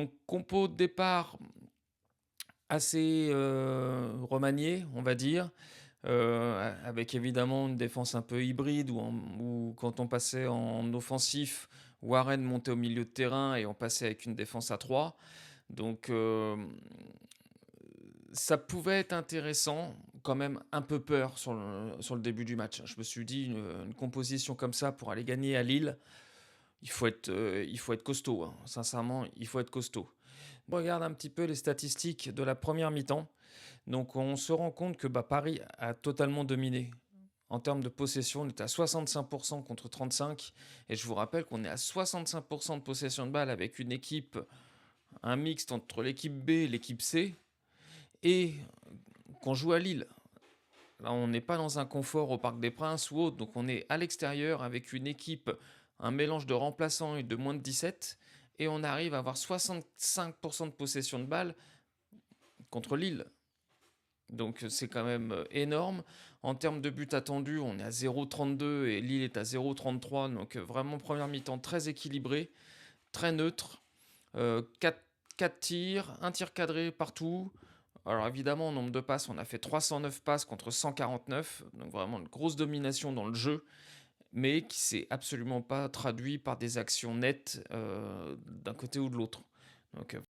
Donc compo de départ assez, remanié, on va dire, avec évidemment une défense un peu hybride où quand on passait en offensif, Warren montait au milieu de terrain et on passait avec une défense à 3. Donc ça pouvait être intéressant, quand même un peu peur sur le début du match. Je me suis dit: «Une composition comme ça pour aller gagner à Lille, il faut être costaud, hein. Sincèrement, il faut être costaud». On regarde un petit peu les statistiques de la première mi-temps. Donc on se rend compte que, Paris a totalement dominé. En termes de possession, on était à 65 contre 35 et je vous rappelle qu'on est à 65 de possession de balle avec une équipe, un mixte entre l'équipe B et l'équipe C et qu'on joue à Lille. Là, on n'est pas dans un confort au Parc des Princes ou autre, donc on est à l'extérieur avec une équipe, un mélange de remplaçants et de moins de 17 et on arrive à avoir 65 de possession de balle contre Lille. Donc c'est quand même, énorme. En termes de buts attendus, on est à 0,32 et Lille est à 0,33, donc vraiment première mi-temps très équilibrée, très neutre. 4 tirs, un tir cadré partout. Alors évidemment, en nombre de passes, on a fait 309 passes contre 149, donc vraiment une grosse domination dans le jeu, mais qui s'est absolument pas traduit par des actions nettes, d'un côté ou de l'autre. Donc